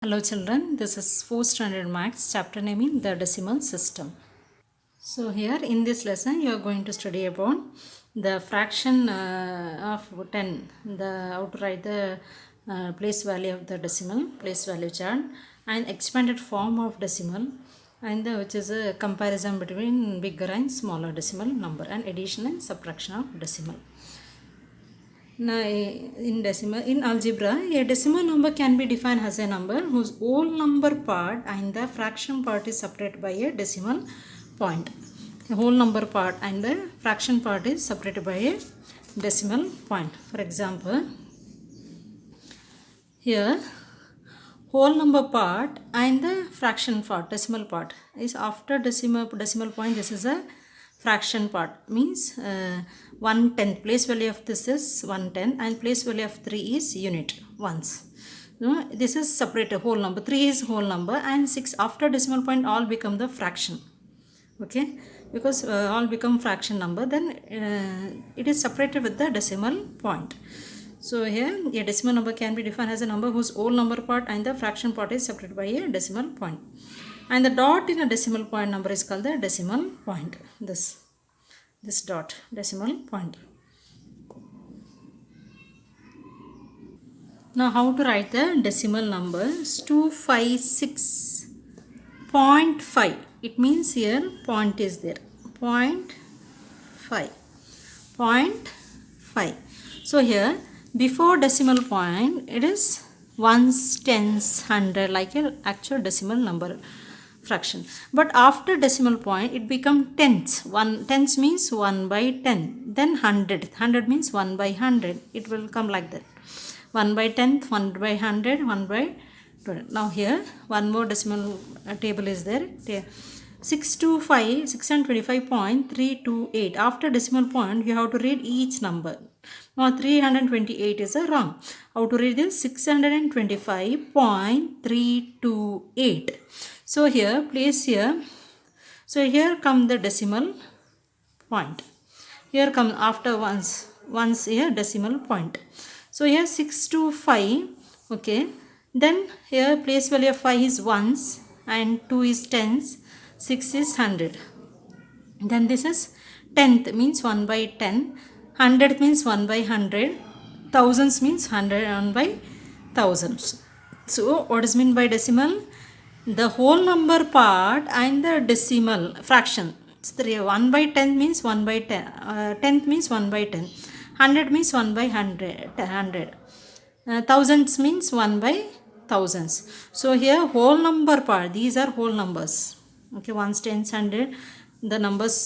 Hello children, this is 4th standard Maths chapter naming the decimal system. So here in this lesson you are going to study about the fraction of 10, how to write the place value of the decimal, place value chart, and expanded form of decimal, and which is a comparison between bigger and smaller decimal number, and addition and subtraction of decimal. Now, in algebra, a decimal number can be defined as a number whose whole number part and the fraction part is separated by a decimal point. The whole number part and the fraction part is separated by a decimal point. For example, here whole number part and the fraction part, decimal part, is after decimal point. This is a fraction part, means 1/10. Place value of this is 1/10 and place value of 3 is unit ones. This is separate whole number. 3 is whole number and 6 after decimal point all become the fraction. Okay, because all become fraction number, then it is separated with the decimal point. So here a decimal number can be defined as a number whose whole number part and the fraction part is separated by a decimal point. And the dot in a decimal point number is called the decimal point. This dot, decimal point. Now how to write the decimal numbers? 256.5. It means here point is there. 0.5. 0.5. So here before decimal point it is ones, tens, hundred, like an actual decimal number fraction. But after decimal point it become tenths. Tenths means 1 by 10. Then hundred. Hundred means 1 by 100. It will come like that. 1 by 10th, 1 by 100, 1 by 20. Now here one more decimal table is there. 625.328. After decimal point you have to read each number. Now 328 is a wrong. How to read this? 625.328. So here place here. So here come the decimal point. Here come after once here decimal point. So here 625. Okay. Then here place value of 5 is ones and 2 is tens. 6 is 100. Then this is tenth means 1 by 10. 100 means 1 by 100. Thousands means 1 by thousands. So what is meant by decimal? The whole number part and the decimal fraction. 1 by 10 means 1 by 10. Tenth means 1 by 10. 100 means 1 by 100. Thousands means 1 by thousands. So here whole number part, these are whole numbers. Okay, ones, tens, 100. The numbers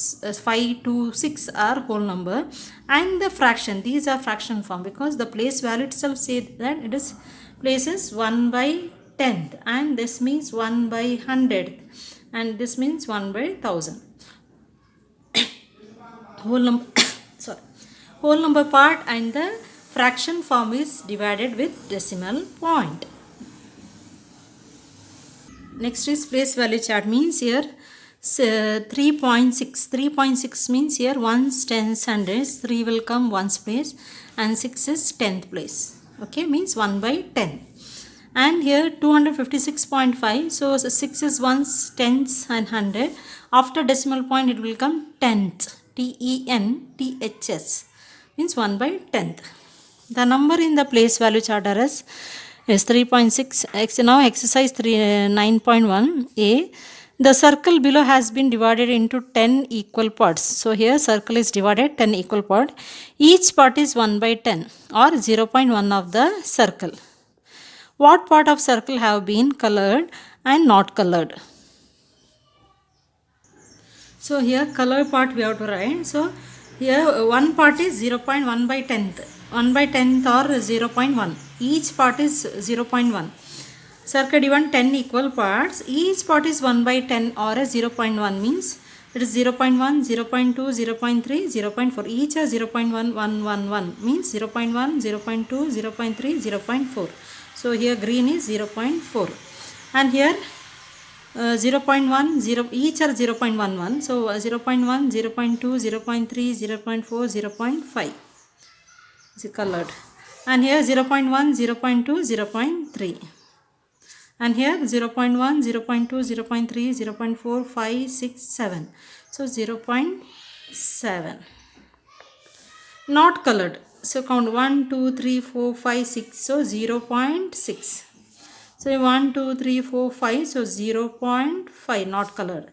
5 to 6 are whole number, and the fraction, these are fraction form, because the place value itself says that it is places 1 by 10th, and this means 1 by 100th, and this means 1 by 1000. Whole number sorry, whole number part and the fraction form is divided with decimal point. Next is place value chart, means here 3.6. 3.6 means here ones, tens, hundreds. 3 will come ones place and 6 is 10th place. Okay, means 1 by 10. And here 256.5. So 6 is ones, tens and 100. After decimal point it will come tenth. TENTHS means 1 by 10th. The number in the place value chart is 3.6. Now exercise 9.1 A. The circle below has been divided into 10 equal parts. So here circle is divided 10 equal parts. Each part is 1 by 10 or 0.1 of the circle. What part of circle have been colored and not colored? So here color part we have to write. So here one part is 0.1 by 10th. 1 by 10th or 0.1. Each part is 0.1. Circle given 10 equal parts. Each part is 1 by 10 or a 0.1, means it is 0.1, 0.2, 0.3, 0.4. Each are 0.1, 1, 1, 1. Means 0.1, 0.2, 0.3, 0.4. So here green is 0.4. And here 0.1, 0, each are 0.11. So 0.1, 0.2, 0.3, 0.4, 0.5 is colored. And here 0.1, 0.2, 0.3. And here 0 0.1, 0 0.2, 0 0.3, 0 0.4, 5, 6, 7. So 0 0.7. Not colored. So count 1, 2, 3, 4, 5, 6. So 0 0.6. So 1, 2, 3, 4, 5. So 0 0.5 not colored.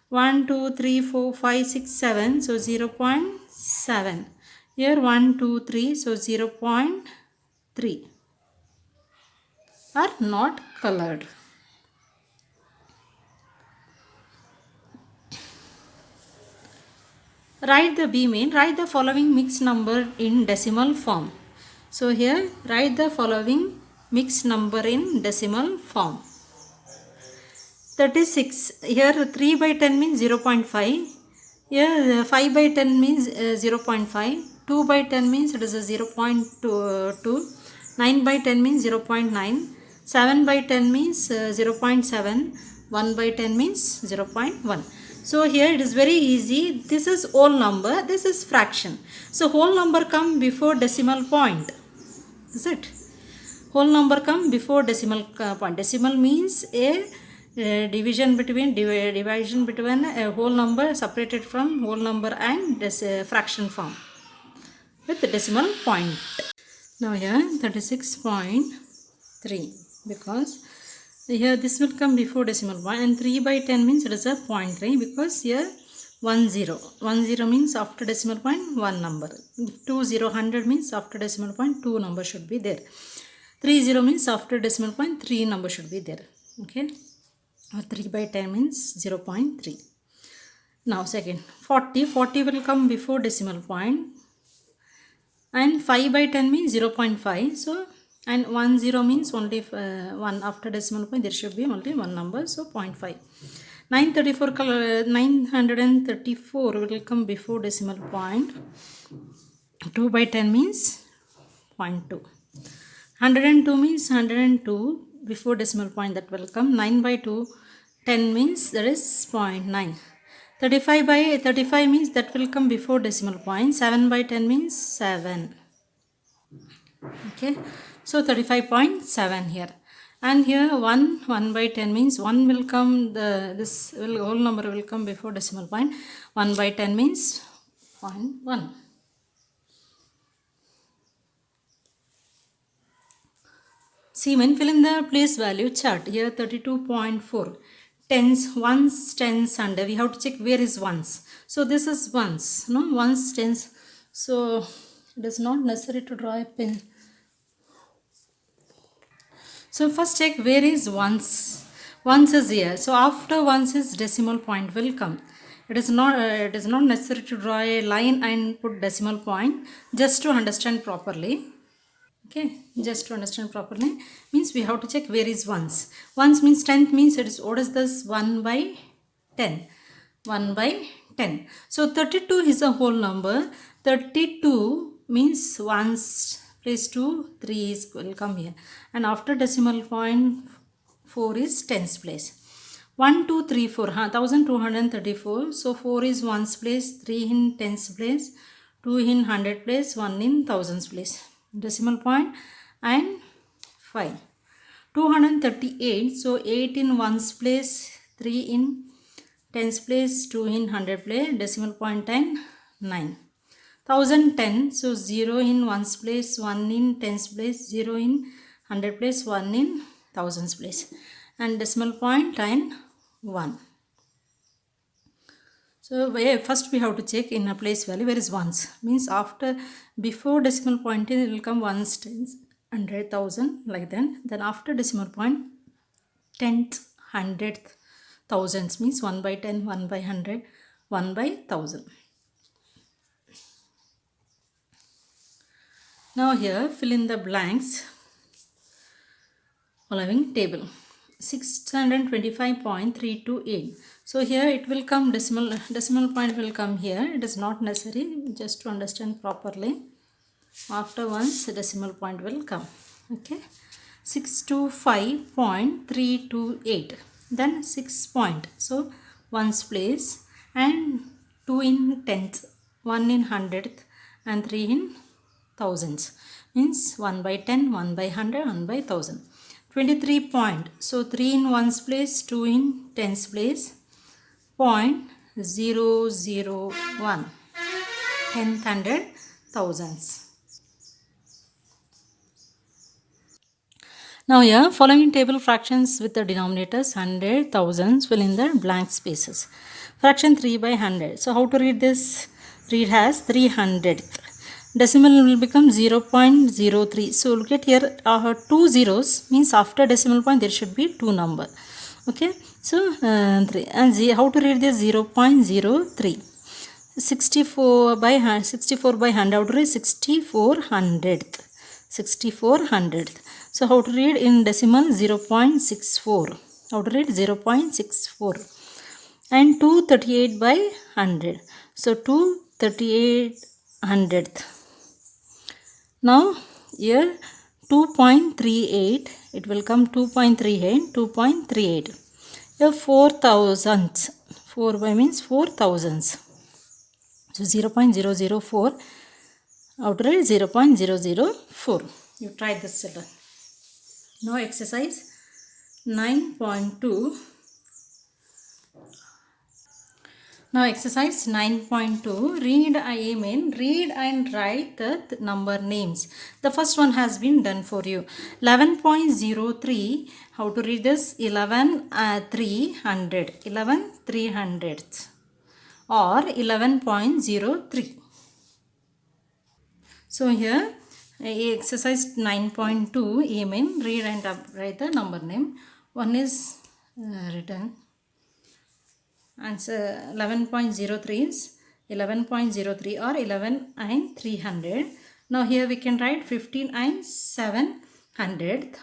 1, 2, 3, 4, 5, 6, 7. So 0 0.7. Here 1, 2, 3. So 0 0.3 are not colored. Write the B main. Write the following mixed number in decimal form. So here write the following mixed number in decimal form. 36. Here 3 by 10 means 0 0.5. Here 5 by 10 means 0 0.5. 2 by 10 means it is a 0 0.2. 9 by 10 means 0 0.9. 7 by 10 means 0 0.7. 1 by 10 means 0 0.1. So here it is very easy. This is whole number. This is fraction. So whole number come before decimal point. Is it? Whole number come before decimal point. Decimal means a division between a whole number separated from whole number and fraction form with the decimal point. Now here 36.3, because here this will come before decimal point, and 3 by 10 means it is a 0.3, because here 1 0 means after decimal point 1 number. 2 0 100 means after decimal point 2 number should be there. 3 0 means after decimal point 3 number should be there. Okay, 3 by 10 means 0 0.3. Now second 40 will come before decimal point, and 5 by 10 means 0 0.5. So and 1 0 means only 1 after decimal point there should be only one number, so 0.5. 934 will come before decimal point. 2 by 10 means 0.2. 102 means 102 before decimal point, that will come. 9 by 2, 10 means that is 0.9. 35 by 35 means that will come before decimal point. 7 by 10 means 7. Okay, so 35.7 here. And here 1 by 10 means 1 will come, whole number will come before decimal point. 1 by 10 means 0.1. See, when fill in the place value chart, here 32.4. Tens, ones, tens, and we have to check where is ones. So this is ones, no, ones, tens. So it is not necessary to draw a pen. So first check where is ones. Ones is here. So after ones is decimal point will come. It is not necessary to draw a line and put decimal point, just to understand properly. Okay, just to understand properly means we have to check where is ones. Ones means 10th means it is, what is this? 1 by 10. 1 by 10. So 32 is a whole number. 32 means ones place 2, 3 is will come here. And after decimal point 4 is tens place. 1, 2, 3, 4, 1234. So 4 is ones place, 3 in tens place, 2 in hundred place, 1 in thousands place. Decimal point and 5. 238. So 8 in ones place, 3 in tens place, 2 in hundred place, decimal point and 9. 1010. So 0 in ones place, 1 in tens place, 0 in hundred place, 1 in thousands place, and decimal point and 1. So first we have to check in a place value where is ones, means after, before decimal point it will come ones, tens, 100,000 like that. Then after decimal point, tenth, hundredth, thousands means 1 by 10, 1 by 100, 1 by 1000. Now here fill in the blanks following table. 625.328. So here it will come decimal point will come here. It is not necessary, just to understand properly. After once the decimal point will come. Okay, 625.328. Then 6 point. So ones place, and 2 in tenth, 1 in hundredth, and 3 in thousands. Means 1 by 10, 1 by 100, 1 by 1000. 23 point. So 3 in ones place, 2 in tens place. 0.001. Tenth, hundred, thousands. Now here, following table fractions with the denominators 100, thousands fill in the blank spaces. Fraction 3 by 100. So how to read this? Read as 300th. Decimal will become 0.03. So look at here, two zeros means after decimal point there should be two number. Okay. So 3. And how to read this? 0.03. 64 by 100. How to read? 6400th. 6400th. So how to read in decimal? 0.64. How to read? 0.64. And 238 by 100. So 238 hundredth. Now here 2.38, it will come 2.38, 2.38. Here 4 thousandths. 4 by means 4 thousandths. So 0.004. Outer is 0.004. You try this children. Now exercise 9.2. Now exercise 9.2. Read read and write the number names. The first one has been done for you. 11.03. How to read this? 11,300. 11,300 or 11.03. So here exercise 9.2 read and write the number name. One is written. Answer 11.03 is 11.03 or 11 and 300. Now here we can write 15 and 700th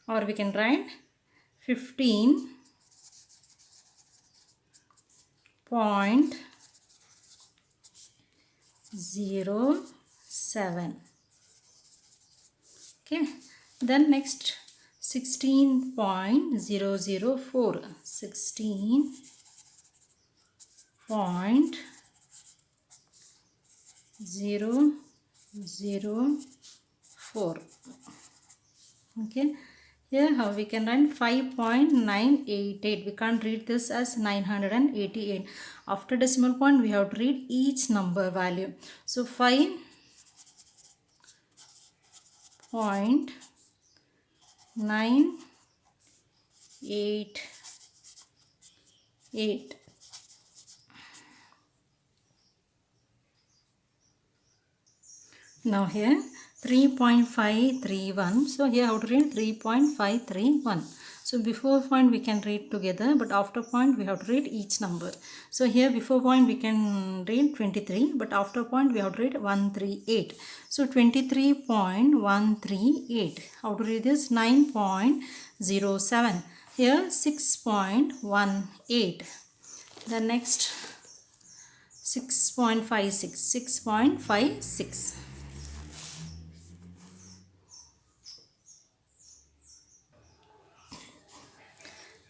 or we can write 15.07. Okay, then next 16.004. 16.004. Okay, here how we can write 5.988. We can't read this as 988. After decimal point we have to read each number value. So 5.988. Now here 3.531. So here how to read? 3.531. So before point we can read together, but after point we have to read each number. So here before point we can read 23, but after point we have to read 138. So 23.138. How to read this? 9.07. Here 6.18. The next 6.56. 6.56.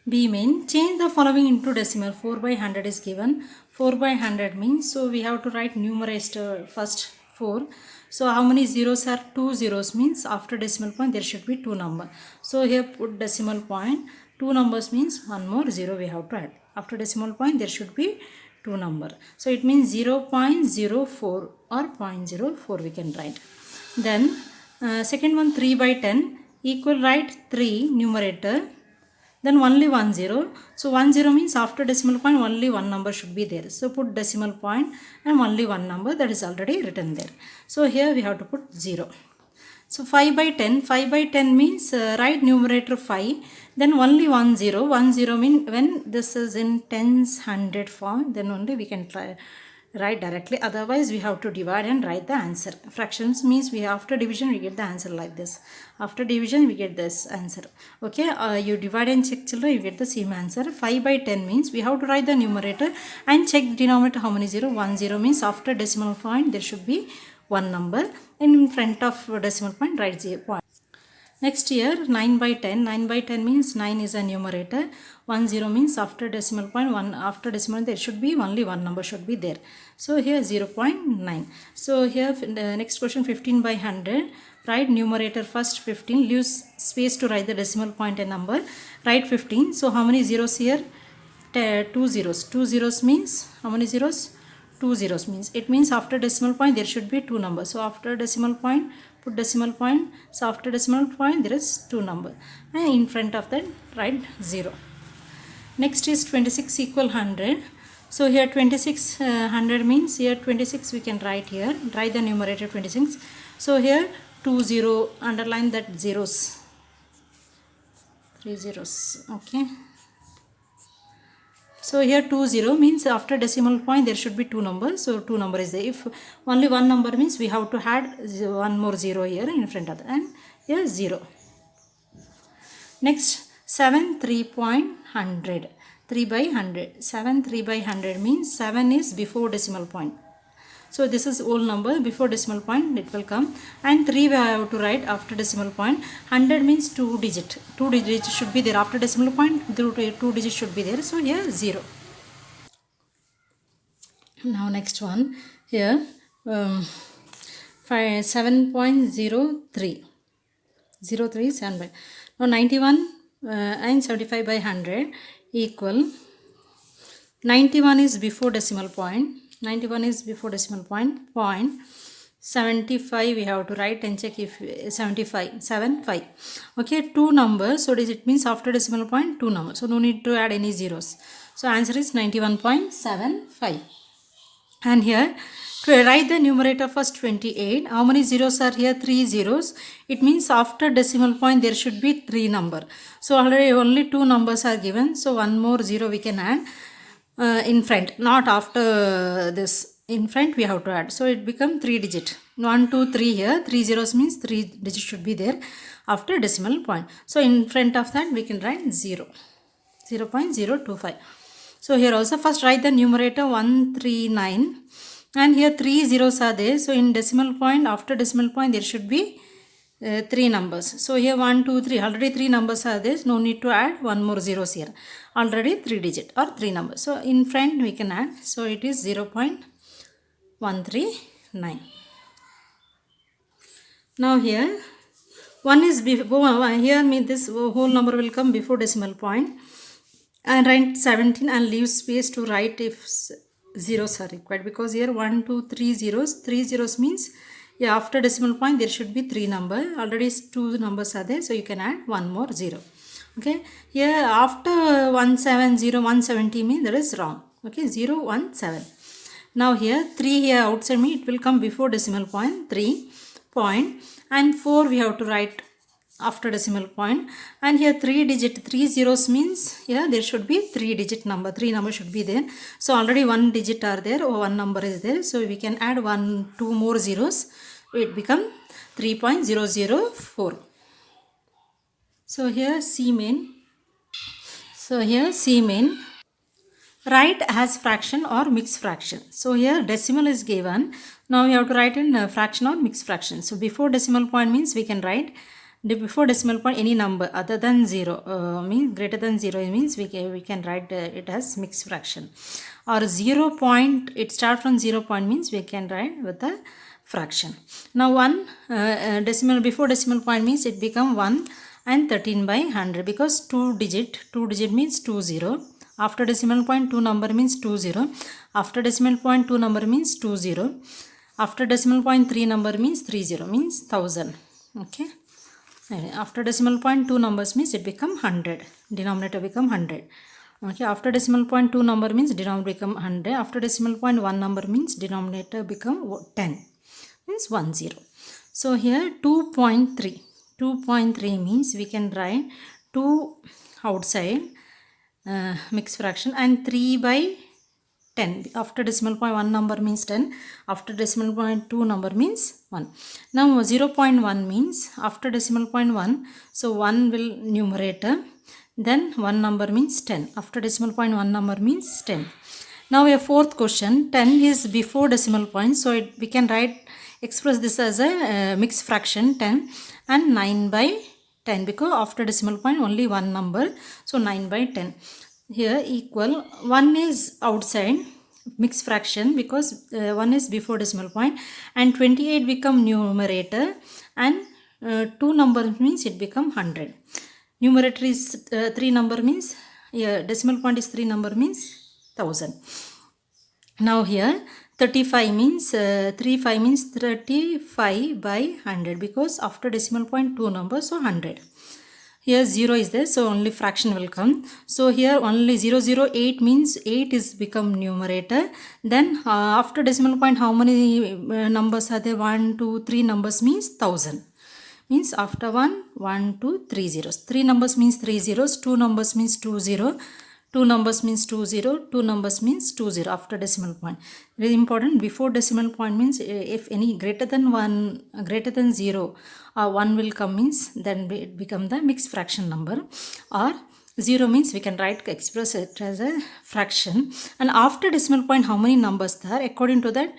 B mean change the following into decimal. 4 by 100 is given. 4 by 100 means, so we have to write numerator first 4. So how many zeros are? 2 zeros means after decimal point there should be 2 number. So here put decimal point. 2 numbers means one more 0 we have to add. After decimal point there should be 2 number. So it means 0.04 or 0.04 we can write. Then second one 3 by 10 equal, write 3 numerator. Then only 1 0. So 1 0 means after decimal point only one number should be there. So put decimal point and only one number, that is already written there. So here we have to put 0. So 5 by 10. 5 by 10 means write numerator 5. Then only 1 0. 1 0 means when this is in tens, hundred form, then only we can try write directly. Otherwise we have to divide and write the answer. Fractions means we after division we get the answer like this. After division we get this answer. Okay, you divide and check children, you get the same answer. 5 by 10 means we have to write the numerator and check denominator how many 0. 1 0 means after decimal point there should be one number, and in front of decimal point write 0 point. Next here 9 by 10. 9 by 10 means 9 is a numerator. 1 0 means after decimal point, 1 after decimal there should be only one number should be there. So here 0.9. So here the next question 15 by 100. write numerator first 15, leaves space to write the decimal point and number, write 15. So how many zeros here? Two zeros. Two zeros means how many zeros? Two zeros means it means after decimal point there should be two numbers. So after decimal point, put decimal point. So after decimal point there is two number, and in front of that write 0. Next is 26 equal 100. So here 26 100 means here 26 we can write here. Write the numerator 26. So here 2 0, underline that zeros, 3 zeros. Okay. So here 2 0 means after decimal point there should be two numbers. So two number is there. If only one number means we have to add one more 0 here in front of that, and here 0. Next 7 3.100. 3 by 100. 7 3 by 100 means 7 is before decimal point. So this is whole number before decimal point it will come, and 3 we have to write after decimal point. 100 means 2 digit. 2 digits should be there after decimal point. 2 digits should be there. So here 0. Now next one here 7.03. 03 is 7 by. Now 91 and 75 by 100 equal. 91 is before decimal point. 91 is before decimal point. 75 we have to write and check if 75. Okay, two numbers. So it means after decimal point two numbers. So no need to add any zeros. So answer is 91.75. And here to write the numerator first 28. How many zeros are here? 3 zeros. It means after decimal point there should be 3 number. So already only 2 numbers are given. So one more 0 we can add in front, not after this. In front we have to add. So it become 3 digit. 1 2 3 here. 3 zeros means 3 digits should be there after decimal point. So in front of that we can write 0. 0.025. So here also first write the numerator 139, and here 3 zeros are there. So in decimal point, after decimal point there should be 3 numbers. So here 1 2 3, already 3 numbers are there. No need to add one more zeros here. Already 3 digit or 3 numbers. So in front we can add. So it is 0.139. Now here 1 is before, here means this whole number will come before decimal point, and write 17 and leave space to write if zeros are required, because here 1 2 3 zeros. 3 zeros means yeah, after decimal point there should be 3 number. Already 2 numbers are there, so you can add one more 0. Okay, here after 170 170 means that is wrong. Okay, 017. Now here 3 here outside me it will come before decimal point, 3 point, and 4 we have to write after decimal point, and here 3 digit, 3 zeros means here there should be 3 digit number, 3 number should be there. So already 1 digit are there or 1 number is there, so we can add 2 more zeros, it become 3.004. So here C main. Write as fraction or mixed fraction. So here decimal is given. Now we have to write in fraction or mixed fraction. So before decimal point means we can write before decimal point any number other than 0 means greater than 0 means we can write it as mixed fraction, or 0 point, it start from 0 point means we can write with a fraction. Now 1 decimal before decimal point means it become 1 and 13 by 100, because 2 digit means 20. After decimal point 2 number means 20. After decimal point 2 number means 20. After decimal point 3 number means 30 means 1000. Okay. After decimal point 2 numbers means it become 100. Denominator become 100. Okay. After decimal point 2 number means denominator become 100. After decimal point 1 number means denominator become 10. Means 10. So here 2.3. 2.3 means we can write 2 outside mixed fraction and 3 by 10. After decimal point 1 number means 10. After decimal point 2 number means 1. Now 0.1 means after decimal point 1. So 1 will numerator. Then 1 number means 10. After decimal point 1 number means 10. Now a fourth question. 10 is before decimal point. So we can express this as a mixed fraction 10, and 9 by 10, because after decimal point only one number. So 9 by 10. Here equal 1 is outside mixed fraction because 1 is before decimal point, and 28 become numerator and 2 number means it become 100. Numerator is 3 number means, decimal point is 3 number means 1000. Now here 35 means 35 means 35 by 100, because after decimal point 2 numbers, so 100. Here 0 is there, so only fraction will come. So here only 008 means 8 is become numerator. Then after decimal point, how many numbers are there? 1, 2, 3 numbers means 1000. Means after 1, 1, 2, 3 zeros. 3 numbers means 3 zeros. 2 numbers means 2 0. 2 numbers means 2 0. 2 numbers means 2 0 after decimal point. Very important. Before decimal point means if any greater than 1, greater than 0, 1 will come means then it become the mixed fraction number. Or 0 means we can express it as a fraction. And after decimal point, how many numbers there? According to that,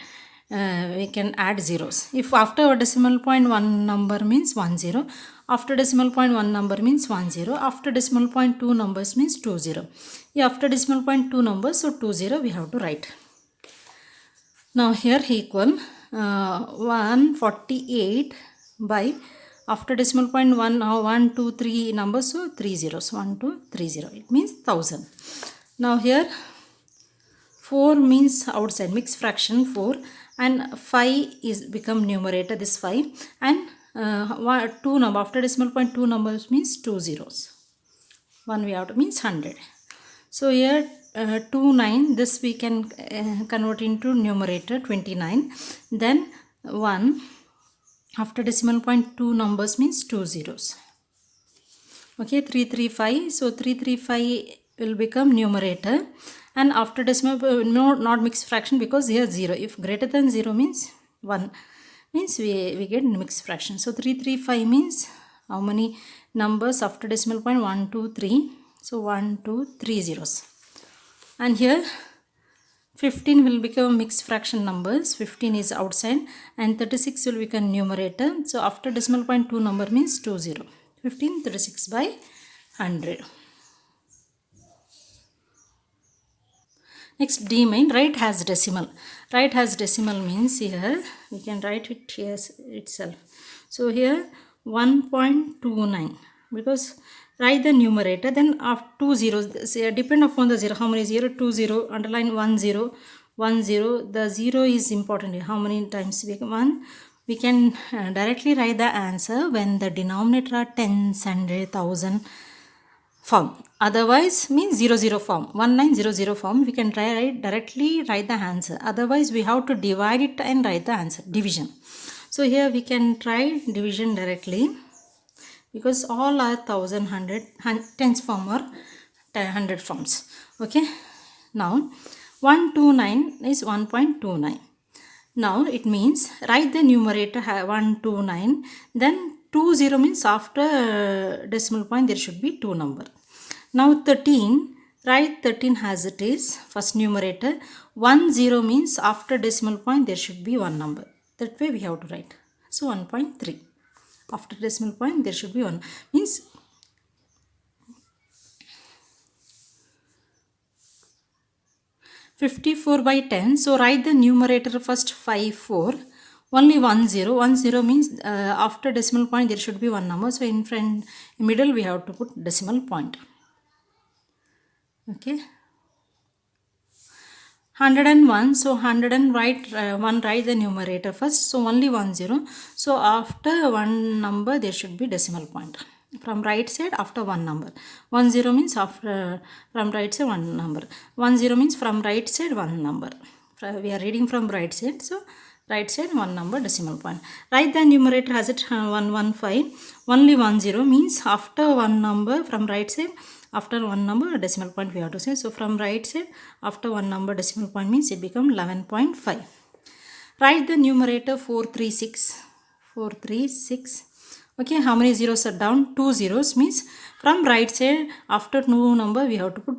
we can add zeros. If after decimal point 1 number means 1 0, after decimal point 1 number means 1 0, after decimal point 2 numbers means 2 0. Yeah, after decimal point 2 numbers, so 2 0 we have to write. Now here equal 148 by, after decimal point 1, 1, 2, 3 numbers, so 3 zeros, 1, 2, 3 0, it means 1000. Now here 4 means outside, mixed fraction 4, and 5 is become numerator, this 5, and 2 number, after decimal point 2 numbers means 2 zeros, 1 we have to means 100. So here 2 9, this we can convert into numerator 29. Then 1, after decimal point 2 numbers means 2 zeros. Okay, 335, so 335 will become numerator. And after decimal, no, not mixed fraction, because here 0. If greater than 0 means 1, means we get mixed fraction. So 335 means how many numbers after decimal point? 1, 2, 3. So 1, 2, 3 zeros. And here 15 will become mixed fraction numbers. 15 is outside, and 36 will become numerator. So after decimal point 2 number means 2 0. 15, 36 by 100. Next, D main, right has decimal. Right has decimal means here we can write it here itself. So here 1.29, because write the numerator, then after 2 zeros, depend upon the 0, how many 0, 2 0, underline 1 0, 1 0, the 0 is important, how many times we 1. We can directly write the answer when the denominator are tens, 100, 1000 form. Otherwise means 00 form, 1900 form, we can directly write the answer. Otherwise we have to divide it and write the answer, division. So here we can try division directly, because all are 1000, 100, tens form or 100 forms. Okay, now 129 is 1.29. Now it means write the numerator 129, then 20 means after decimal point there should be 2 number. Now 13, write 13 as it is, first numerator. 10 means after decimal point there should be 1 number. That way we have to write. So 1.3. After decimal point there should be 1. Means 54 by 10. So write the numerator first 54. Only 10. 10 means after decimal point there should be 1 number. So in middle we have to put decimal point. Okay. 101. So 100 and write 1, write the numerator first. So only 10. So after 1 number there should be decimal point. From right side after 1 number. 10 means after, from right side 1 number. 10 means from right side 1 number. We are reading from right side. So right side 1 number decimal point. Write the numerator as it 115. Only 10 means after 1 number from right side. After 1 number decimal point we have to say. So from right side after 1 number decimal point means it become 11.5. Write the numerator 436. 436. Okay, how many zeros are down? 2 zeros means from right side after 2 number we have to put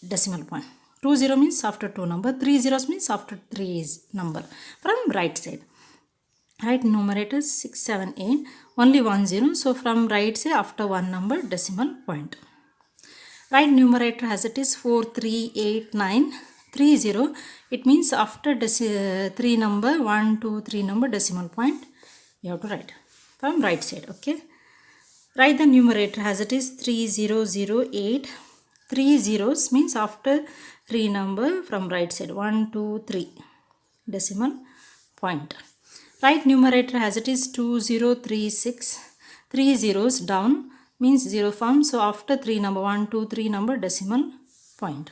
decimal point. 20 means after 2 number. 3 zeros means after 3 is number from right side. Right, numerator 6, 7, 8. Only 10. So from right side after 1 number decimal point. Write numerator as it is 438,930. It means after 3 number 1, 2, 3 number decimal point you have to write. from right side. Okay. Write the numerator as it is 3008. 3 zeros means after 3 number from right side. 1, 2, 3. Decimal point. Write numerator as it is 2036. 3 zeros down means 0 form. So after 3 number 1, 2, 3 number decimal point.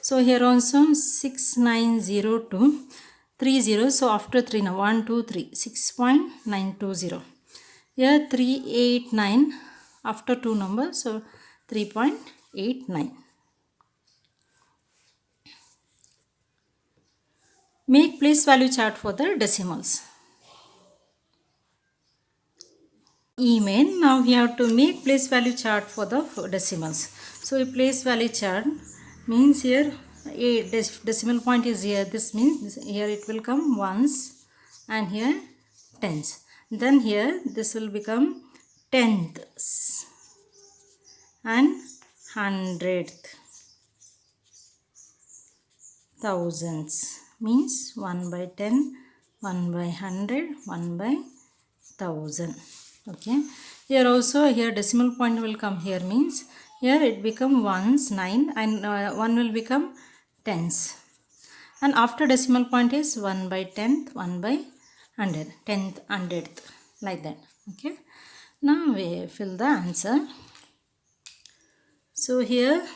So here also 6902. 3 zeros. So after 3 number 1, 2, 3. 6.920. Here 389 after 2 numbers, so 3.89. Make place value chart for the decimals. Email. Now we have to make place value chart for the decimals. So a place value chart means here a decimal point is here. This means here it will come ones and here tens. Then here this will become tenths and hundredth. Thousands means 1 by 10, 1 by 100, 1 by 1000. Okay. Here also here decimal point will come here means here it become ones 9 and 1 will become tens. And after decimal point is 1 by 10th, 1 by 100, 10th, 100th like that. Okay. Now we fill the answer. So here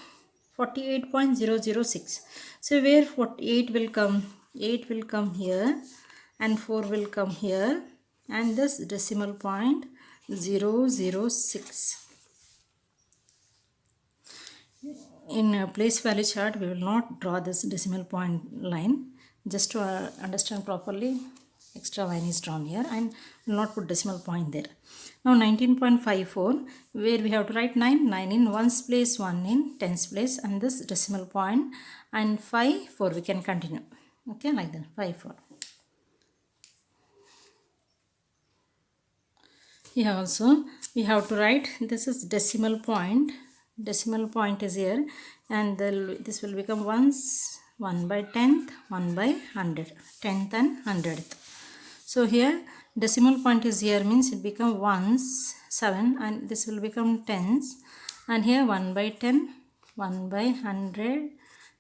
48.006. So where 8 will come? 8 will come here and 4 will come here and this decimal point 006. In place value chart we will not draw this decimal point line. Just to understand properly, extra line is drawn here and will not put decimal point there. Now 19.54 where we have to write 9 in ones place, 1 in tens place and this decimal point and 5 4 we can continue. Okay, like that 5 4. Here also we have to write this is decimal point. Decimal point is here and this will become ones 1 by 10th, 1 by 100, 10th and 100th. So here decimal point is here means it become ones 7 and this will become tens and here 1 by 10, 1 by 100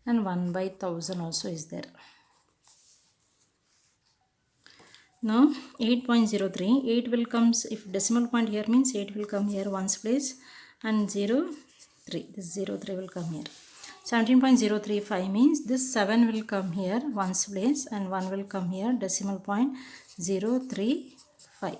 and 1 by 1000 also is there. Now 8.03, 8 will comes if decimal point here means 8 will come here ones place and 0 3, this 0 3 will come here. 17.035 means this 7 will come here ones place and 1 will come here decimal point 035.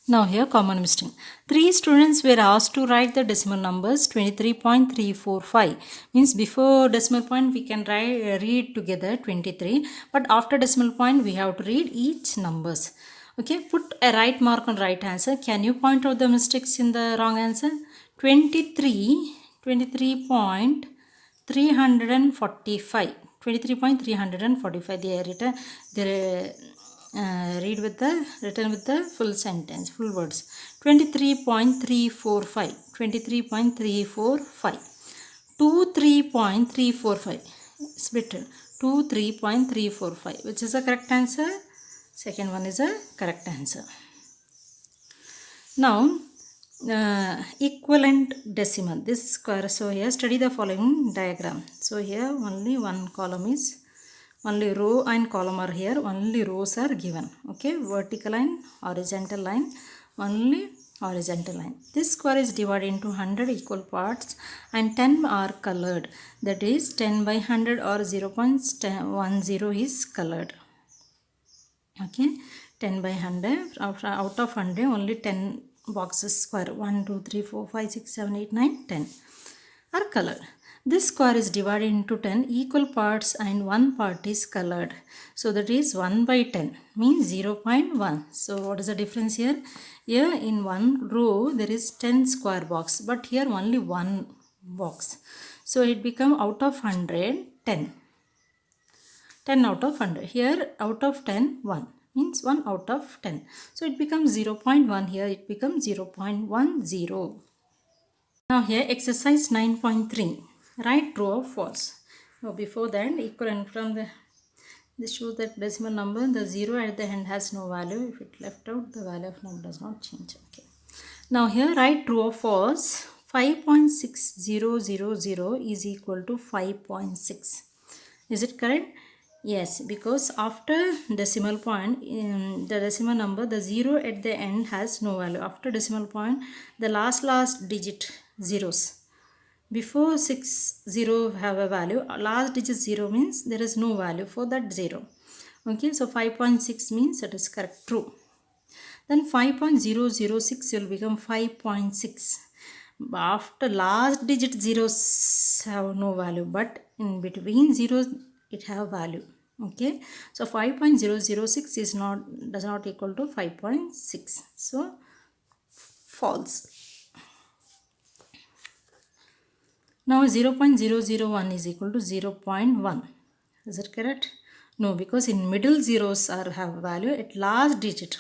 Now here common mistake. 3 students were asked to write the decimal numbers 23.345. Means before decimal point we can read together 23. But after decimal point we have to read each numbers. Okay, put a right mark on right answer. Can you point out the mistakes in the wrong answer? 23.345. 23.345 they are written. Read with the written with the full sentence, full words. 23.345. 23.345. 23.345. Split 23.345. Which is the correct answer? Second one is a correct answer. Now equivalent decimal, this square. So here study the following diagram. So here only one column is, only row and column are here, only rows are given. Okay, vertical line, horizontal line, only horizontal line. This square is divided into 100 equal parts and 10 are colored. That is 10 by 100 or 0.10 is colored. Okay, 10 by 100, out of 100 only 10 boxes square 1 2 3 4 5 6 7 8 9 10 are colored. This square is divided into 10 equal parts and one part is colored. So that is 1 by 10 means 0.1. So what is the difference here? Here in one row there is 10 square box but here only one box. So it become out of 100 10. 10 out of 100. Here out of 10 1. Means 1 out of 10. So it becomes 0.1. Here it becomes 0.10. Now here exercise 9.3. Write true or false. Oh, before that, equivalent from the, this shows that decimal number, the 0 at the end has no value. If it left out, the value of number does not change. Okay. Now here write true or false. 5.6000 is equal to 5.6. Is it correct? Yes, because after decimal point, the decimal number, the 0 at the end has no value. After decimal point, the last digit zeros. Before 60 have a value, last digit 0 means there is no value for that 0. Okay, so 5.6 means that is correct, true. Then 5.006 will become 5.6. After last digit zeros have no value, but in between zeros it have value. Okay, so 5.006 is not, does not equal to 5.6. So false. Now 0.001 is equal to 0.1. Is it correct? No, because in middle zeros are have value at last digit.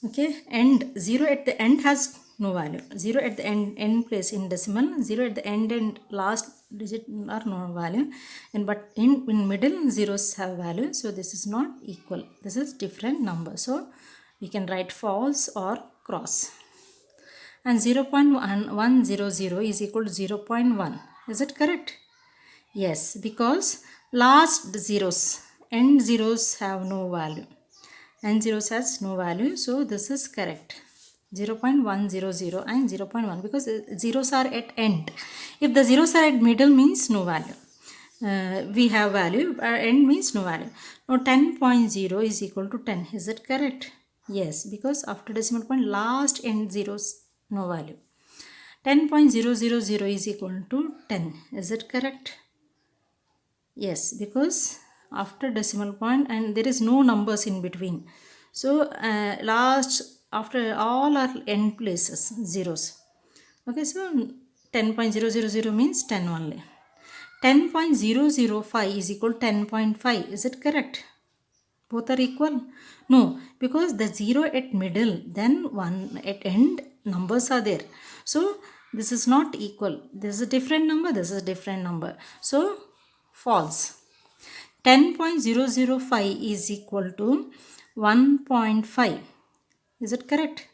Okay, and 0 at the end has no value. 0 at the end place in decimal, 0 at the end and last digit are no value. And but in middle zeros have value. So this is not equal. This is different number. So we can write false or cross. And 0.100 is equal to 0.1. Is it correct? Yes, because last zeros, end zeros have no value. End zeros has no value, so this is correct. 0.100 and 0.1, because zeros are at end. If the zeros are at middle means no value. We have value, end means no value. Now 10.0 is equal to 10. Is it correct? Yes, because after decimal point last end zeros no value. 10.000 is equal to 10. Is it correct? Yes, because after decimal point and there is no numbers in between. So last, after all are end places, zeros. Okay, so 10.000 means 10 only. 10.005 is equal to 10.5. Is it correct? Both are equal? No, because the 0 at middle, then 1 at end, numbers are there. So this is not equal. This is a different number, this is a different number. So false. 10.005 is equal to 1.5. Is it correct?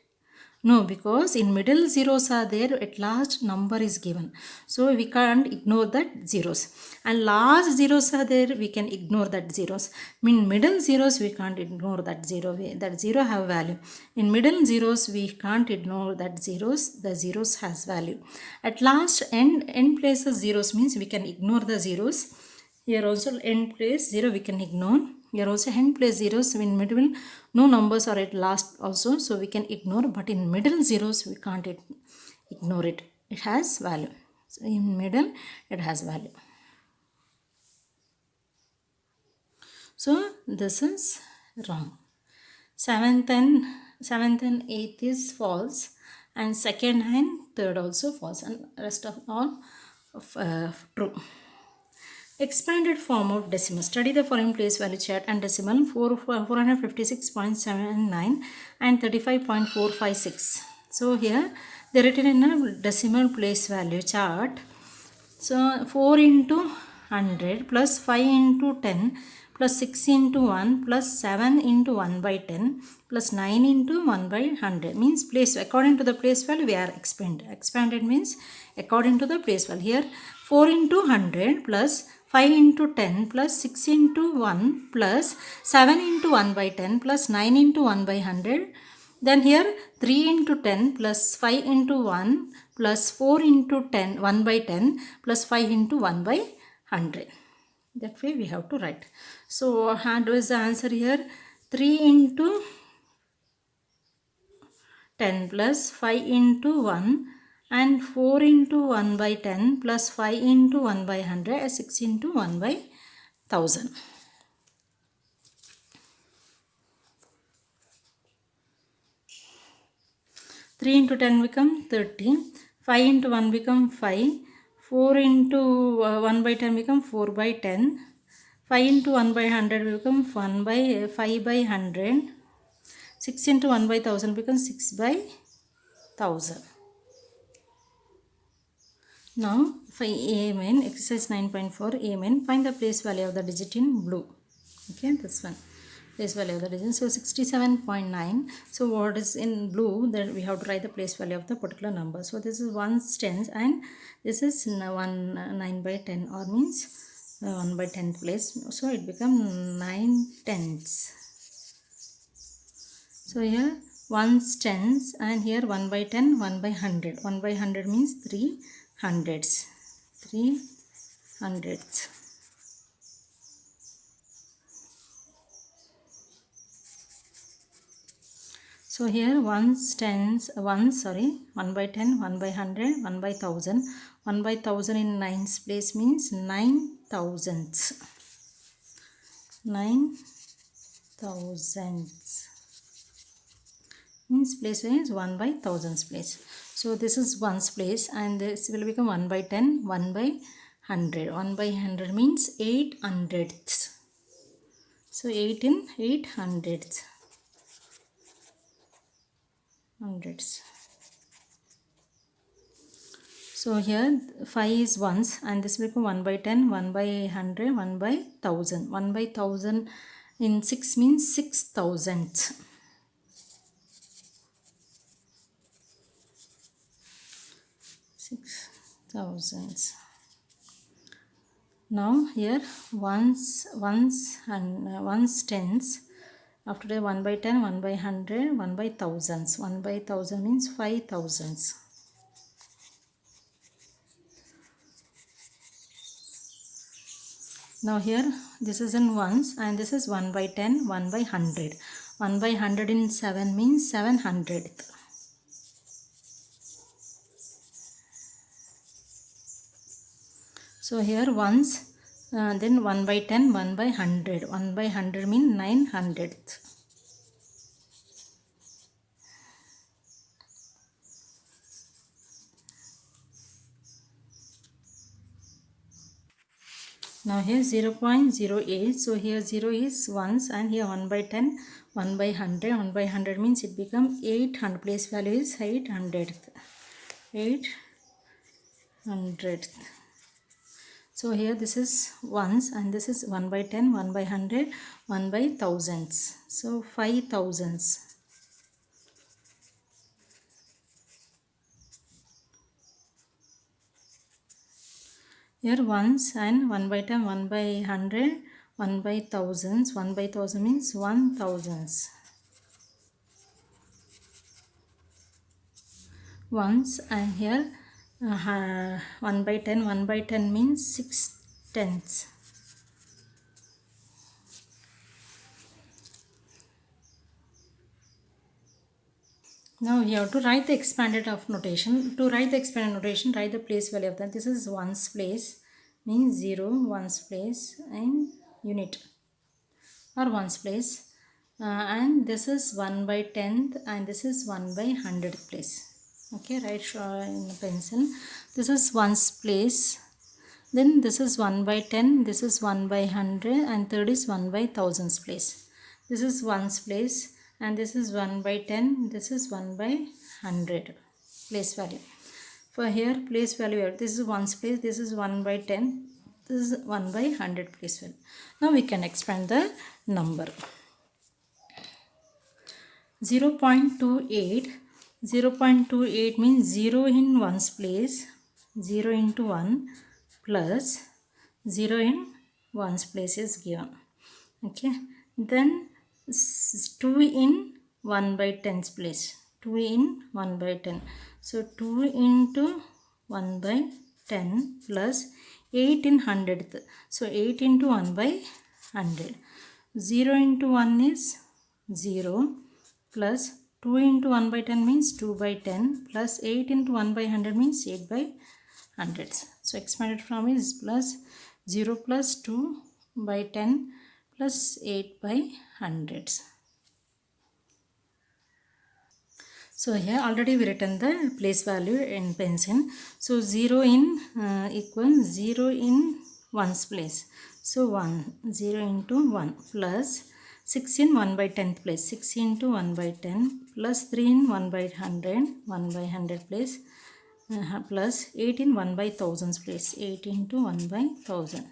No, because in middle zeros are there, at last number is given. So we can't ignore that zeros. And last zeros are there, we can ignore that zeros. In middle zeros, we can't ignore that zero. That zero have value. In middle zeros, we can't ignore that zeros. The zeros has value. At last, end places zeros means we can ignore the zeros. Here also end place 0 we can ignore. Here also end place zeros, in middle no numbers are at last also, so we can ignore, but in middle zeros we can't ignore it. It has value. So in middle it has value. So this is wrong. 7th and 8th is false, and 2nd and 3rd also false, and rest of all true. Expanded form of decimal. Study the following place value chart and decimal 456.79 and 35.456. So here they are written in a decimal place value chart. So 4 into 100 plus 5 into 10 plus 6 into 1 plus 7 into 1 by 10 plus 9 into 1 by 100 means place according to the place value we are expanded. Expanded means according to the place value. Here 4 into 100 plus 5 into 10 plus 6 into 1 plus 7 into 1 by 10 plus 9 into 1 by 100. Then here 3 into 10 plus 5 into 1 plus 4 into 10, 1 by 10 plus 5 into 1 by 100. That way we have to write. So what is the answer here? 3 into 10 plus 5 into 1 and 4 into 1 by 10 plus 5 into 1 by 100 and 6 into 1 by 1000. 3 into 10 become 30, 5 into 1 become 5, 4 into 1 by 10 become 4 by 10, 5 into 1 by 100 become 1 by 5 by 100, 6 into 1 by 1000 becomes 6 by 1000. Now, for A main, exercise 9.4 A main, find the place value of the digit in blue. Okay, this one. Place value of the digit. So, 67.9. So, what is in blue? Then we have to write the place value of the particular number. So, this is 1/10 and this is 9/10 or means 1/10 place. So, it becomes 9/10. So, here 1/10 and here 1/10, 1/100. 1/100 means 3 hundreds. 3 hundredths. So here 1/10, 1/10, 1/100, 1/1000. 1/1000 in nines place means 9 thousandths. 9 thousandths means place is 1/1000s place. So this is ones place and this will become 1/10, 1/100. 1/100 means 8 hundredths. So 8 in 8 hundredths. Hundreds. So here 5 is ones and this will become 1/10, 1/100, 1/1000. 1/1000 in 6 means 6 thousandths. 6 thousandths. Now here ones tens. After that 1/10, 1/100, 1/1000s. 1/1000 means 5 thousandths. Now here this is in ones and this is 1/10, 1/100. 1/100 in 7 means 700th. So here ones then 1/10, 1/100. 1/100 means 900th. Now here 0.08. So here 0 is ones and here 1/10, 1/100. 1/100 means it becomes 800. Place value is 800th. 800th. So here this is ones and this is 1/10, 1/100, 1/1000s. So 5 thousandths. Here ones and 1/10, 1/100, 1/1000s. 1/1000 means 1000s. Ones and here 1/10, 1/10 means 6 tenths. Now we have to write the expanded of notation. To write the expanded notation, write the place value of that. This is ones place means 0, ones place and unit or ones place. And this is 1/10th and this is 1/100th place. Okay, write in pencil. This is ones place. Then this is 1/10, this is 1/100 and third is 1/1000s place. This is ones place and this is 1/10, this is 1/100 place value. For here place value, this is ones place, this is 1/10, this is 1/100 place value. Now we can expand the number. 0.28. 0.28 means 0 in ones place, 0 into 1 plus 0 in ones place is given. Okay, then 2 in 1/10's place, 2 in 1/10. So 2 into 1/10 plus 8 in 100th. So 8 into 1/100. 0 into 1 is 0 plus 2 into 1/10 means 2/10 plus 8 into 1/100 means 8/100. So expanded form is plus 0 plus 2/10 plus 8/100. So here already we written the place value in pencil. So 0 in equals 0 in ones place. So 1, 0 into 1 plus 6 in 1/10th place. 6 into 1/10 plus 3 in 1/100, 1/100 place. plus 8 in 1 by thousands place, 8 into 1 by 1000.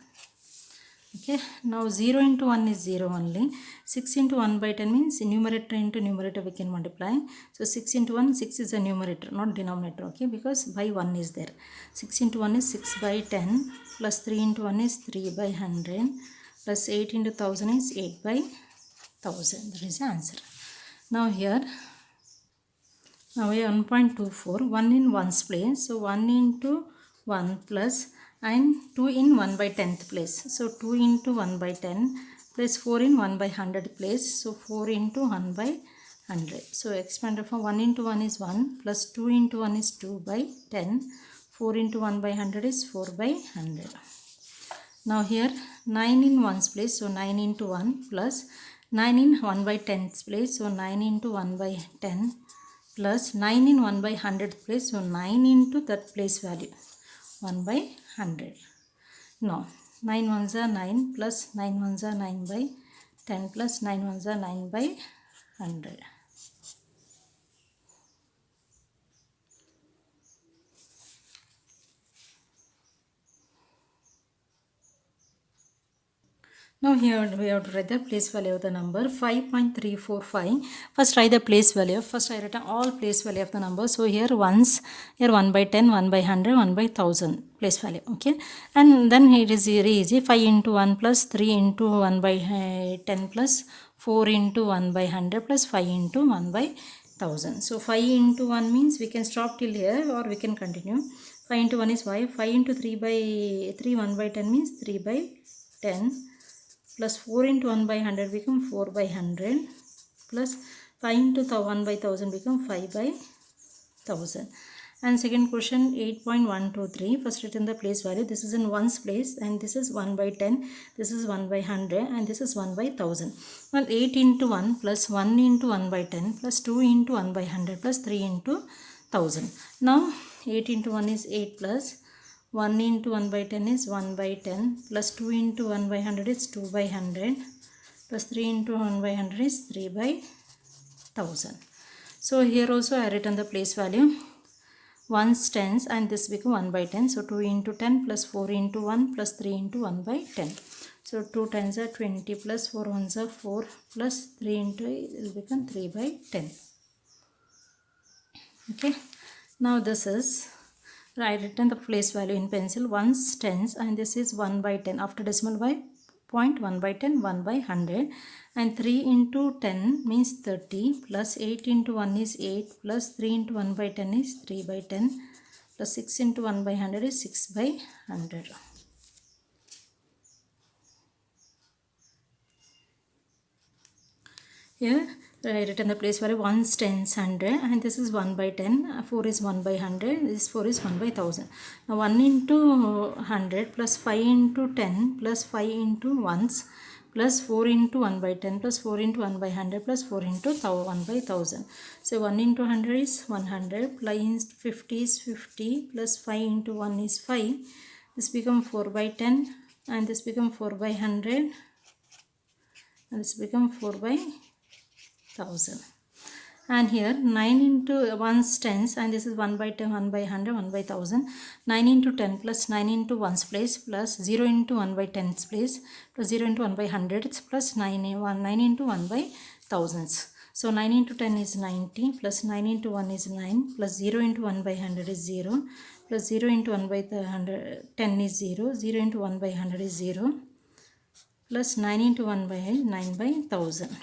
Okay, now 0 into 1 is 0 only. 6 into 1 by 10 means numerator into numerator we can multiply. So 6 into 1, 6 is a numerator, not denominator. Okay, because by 1 is there. 6 into 1 is 6 by 10 plus 3 into 1 is 3 by 100 plus 8 into 1000 is 8 by 1000. That is the answer. Now here, now we have 1.24, 1 in 1's place. So 1 into 1 plus and 2 in 1 by 10th place. So 2 into 1 by 10 plus 4 in 1 by 100 place. So 4 into 1 by 100. So expand from 1 into 1 is 1 plus 2 into 1 is 2 by 10. 4 into 1 by 100 is 4 by 100. Now here 9 in 1's place. So 9 into 1 plus 9 in 1 by 10th place. So 9 into 1 by 10 plus 9 in 1 by 100th place. So 9 into that place value, 1 by 100. Now 9 ones are 9 plus 9 ones are 9 by 10 plus 9 ones are 9 by 100. Now here we have to write the place value of the number 5.345. First write the place value. First I write all place value of the number. So here ones, here 1 by 10, 1 by 100, 1 by 1000 place value. Okay. And then it is very easy. 5 into 1 plus 3 into 1 by 10 plus 4 into 1 by 100 plus 5 into 1 by 1000. So 5 into 1 means we can stop till here or we can continue. 5 into 1 is 5. 5 into 3 by 3, 1 by 10 means 3 by 10. Plus 4 into 1 by 100 become 4 by 100 plus 5 into 1 by 1000 become 5 by 1000. And second question 8.123. First written the place value. This is in 1's place and this is 1 by 10. This is 1 by 100 and this is 1 by 1000. Well, 8 into 1 plus 1 into 1 by 10 plus 2 into 1 by 100 plus 3 into 1000. Now 8 into 1 is 8 plus 1 into 1 by 10 is 1 by 10 plus 2 into 1 by 100 is 2 by 100 plus 3 into 1 by 100 is 3 by 1000. So here also I written the place value. 1's tens and this become 1 by 10. So 2 into 10 plus 4 into 1 plus 3 into 1 by 10. So 2 times are 20 plus 4 ones are 4 plus 3 into it will become 3 by 10. Okay. Now this is, I written the place value in pencil 1's tens and this is 1 by 10 after decimal by point 1 by 10 1 by 100 and 3 into 10 means 30 plus 8 into 1 is 8 plus 3 into 1 by 10 is 3 by 10 plus 6 into 1 by 100 is 6 by 100. Here I written the place value 1's tens 100 and this is 1 by 10, 4 is 1 by 100, this 4 is 1 by 1000. Now 1 into 100 plus 5 into 10 plus 5 into 1's plus 4 into 1 by 10 plus 4 into 1 by 100 plus 4 into 1 by 1000. So 1 into 100 is 100 plus 50 is 50 plus 5 into 1 is 5. This become 4 by 10 and this become 4 by 100 and this become 4 by 1000. And here 9 into 1's tens and this is 1 by 10, 1 by 100, 1 by 1000. 9 into 10 plus 9 into 1's place plus 0 into 1 by 10's place plus 0 into 1 by 100 plus 9 into 1 by thousands. So 9 into 10 is 90 plus 9 into 1 is 9 plus 0 into 1 by 100 is 0 plus 0 into 1 by 10 is 0. 0 into 1 by 100 is 0 plus 9 into 1 by 9 by 1000.